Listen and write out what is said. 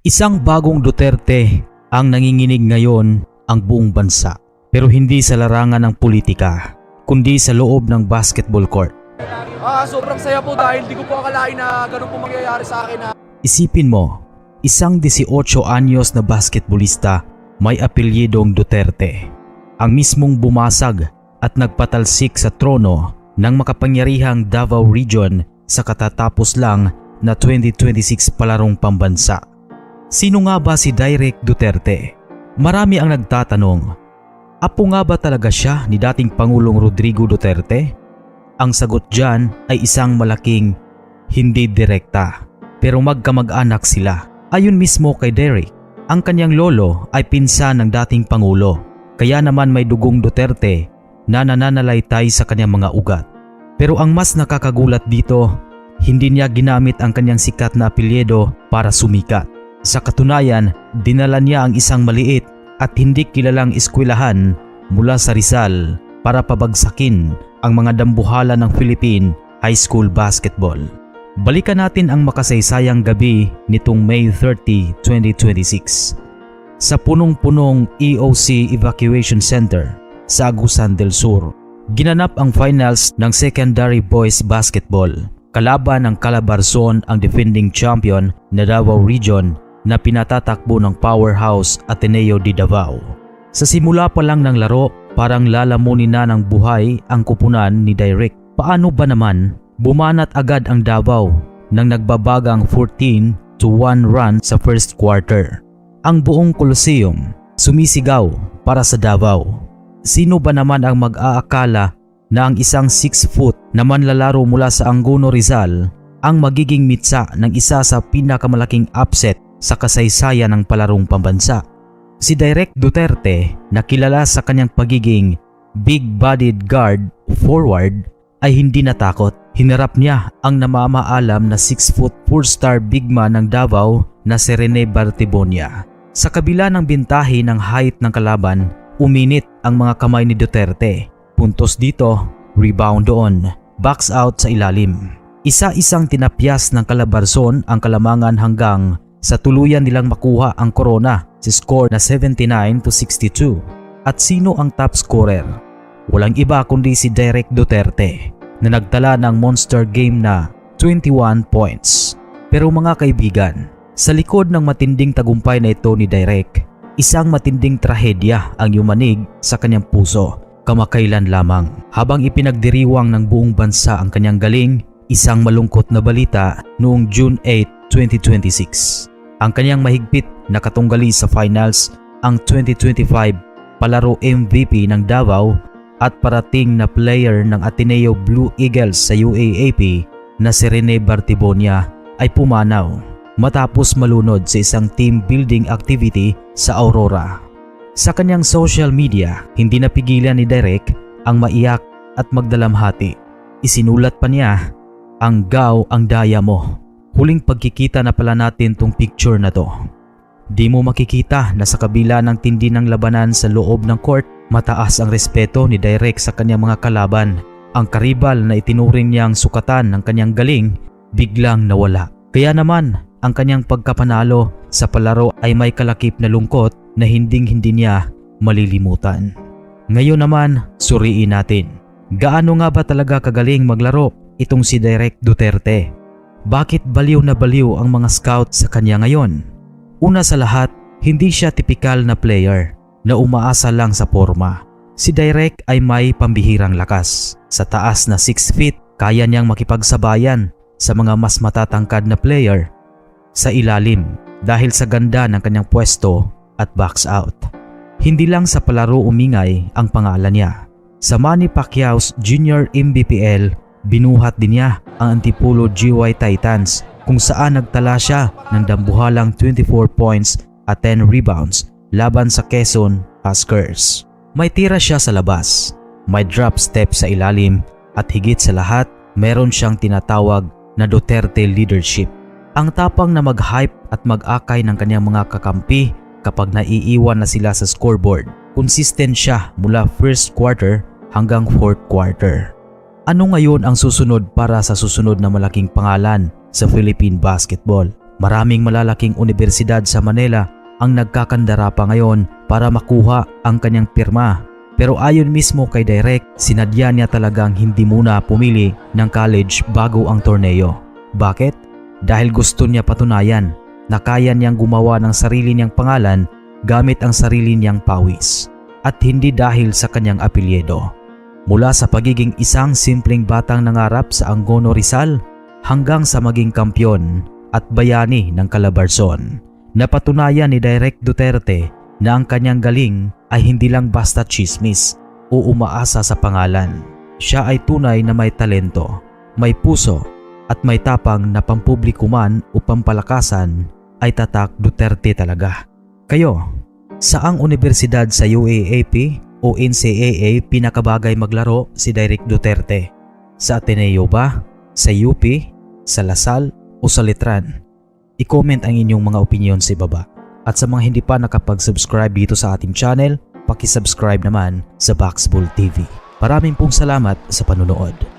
Isang bagong Duterte ang nanginginig ngayon ang buong bansa. Pero hindi sa larangan ng politika, kundi sa loob ng basketball court. Sobrang saya po dahil di ko po akalain na ganun po mangyayari sa akin. Isipin mo, isang 18 anyos na basketballista may apelyidong Duterte. Ang mismong bumasag at nagpatalsik sa trono ng makapangyarihang Davao Region sa katatapos lang na 2026 palarong pambansa. Sino nga ba si Direk Duterte? Marami ang nagtatanong, apo nga ba talaga siya ni dating Pangulong Rodrigo Duterte? Ang sagot dyan ay isang malaking hindi direkta, pero magkamag-anak sila. Ayon mismo kay Derek, ang kanyang lolo ay pinsan ng dating Pangulo, kaya naman may dugong Duterte na nananalaytay sa kanyang mga ugat. Pero ang mas nakakagulat dito, hindi niya ginamit ang kanyang sikat na apelyido para sumikat. Sa katunayan, dinala niya ang isang maliit at hindi kilalang eskwelahan mula sa Rizal para pabagsakin ang mga dambuhala ng Philippine High School Basketball. Balikan natin ang makasaysayang gabi nitong May 30, 2026. Sa punong-punong EOC Evacuation Center sa Agusan del Sur, ginanap ang finals ng Secondary Boys Basketball. Kalaban ng Calabarzon ang defending champion na Davao Region na pinatatakbo ng powerhouse Ateneo de Davao. Sa simula pa lang ng laro, parang lalamunin na ng buhay ang kupunan ni Direk. Paano ba naman? Bumanat agad ang Davao nang nagbabagang 14-1 run sa first quarter. Ang buong Coliseum sumisigaw para sa Davao. Sino ba naman ang mag-aakala na ang isang 6 foot na manlalaro mula sa Angono Rizal ang magiging mitsa ng isa sa pinakamalaking upset sa kasaysayan ng palarong pambansa? Si Direk Duterte, na kilala sa kanyang pagiging big-bodied guard forward, ay hindi natakot. Hinarap niya ang namamaalam na 6 foot 4-star big man ng Davao na si Rene Bartibonia. Sa kabila ng bintahe ng height ng kalaban, uminit ang mga kamay ni Duterte. Puntos dito, rebound doon, box out sa ilalim. Isa-isang tinapyas ng Calabarzon ang kalamangan hanggang sa tuluyan nilang makuha ang korona sa score na 79-62. At sino ang top scorer? Walang iba kundi si Direk Duterte na nagtala ng monster game na 21 points. Pero mga kaibigan, sa likod ng matinding tagumpay na ito ni Direk, isang matinding trahedya ang yumanig sa kanyang puso kamakailan lamang. Habang ipinagdiriwang ng buong bansa ang kanyang galing, isang malungkot na balita noong June 8, 2026. Ang kanyang mahigpit na katunggali sa finals, ang 2025 palaro MVP ng Davao at parating na player ng Ateneo Blue Eagles sa UAAP na si Rene Bartibonia ay pumanaw matapos malunod sa isang team building activity sa Aurora. Sa kanyang social media, hindi napigilan ni Direk ang maiyak at magdalamhati. Isinulat pa niya, "Ang gaw ang daya mo. Huling pagkikita na pala natin tong picture na to." Di mo makikita na sa kabila ng tindi ng labanan sa loob ng court, mataas ang respeto ni Direk sa kanyang mga kalaban. Ang karibal na itinuring niyang sukatan ng kanyang galing, biglang nawala. Kaya naman, ang kanyang pagkapanalo sa palaro ay may kalakip na lungkot na hinding-hindi niya malilimutan. Ngayon naman, suriin natin. Gaano nga ba talaga kagaling maglaro itong si Direk Duterte? Bakit baliw na baliw ang mga scout sa kanya ngayon? Una sa lahat, hindi siya tipikal na player na umaasa lang sa forma. Si Direk ay may pambihirang lakas. Sa taas na 6 feet, kaya niyang makipagsabayan sa mga mas matatangkad na player sa ilalim dahil sa ganda ng kanyang pwesto at box out. Hindi lang sa palaro umingay ang pangalan niya. Sa Manny Pacquiao's Junior MVPL, binuhat din niya ang Antipolo GY Titans kung saan nagtala siya ng dambuhalang 24 points at 10 rebounds laban sa Quezon Huskers. May tira siya sa labas, may drop step sa ilalim at higit sa lahat, meron siyang tinatawag na Duterte leadership. Ang tapang na mag-hype at mag-akay ng kanyang mga kakampi kapag naiiwan na sila sa scoreboard. Consistent siya mula first quarter hanggang fourth quarter. Ano ngayon ang susunod para sa susunod na malaking pangalan sa Philippine basketball? Maraming malalaking universidad sa Manila ang nagkakandara pa ngayon para makuha ang kanyang pirma. Pero ayon mismo kay Direk, sinadya niya talagang hindi muna pumili ng college bago ang torneo. Bakit? Dahil gusto niya patunayan na kaya niyang gumawa ng sarili niyang pangalan gamit ang sarili niyang pawis at hindi dahil sa kanyang apelyido. Mula sa pagiging isang simpleng batang nangarap sa Angono Rizal hanggang sa maging kampyon at bayani ng Calabarzon, napatunayan ni Direk Duterte na ang kanyang galing ay hindi lang basta chismis o umaasa sa pangalan. Siya ay tunay na may talento, may puso at may tapang na pampubliko man o pampalakasan ay tatak Duterte talaga. Kayo, saang universidad sa UAAP o NCAA pinakabagay maglaro si Direk Duterte? Sa Ateneo ba? Sa UP? Sa Lasal? O sa Letran? I-comment ang inyong mga opinion sa ibaba. At sa mga hindi pa nakapag-subscribe dito sa ating channel, paki-subscribe naman sa Boxbull TV. Maraming pong salamat sa panunood.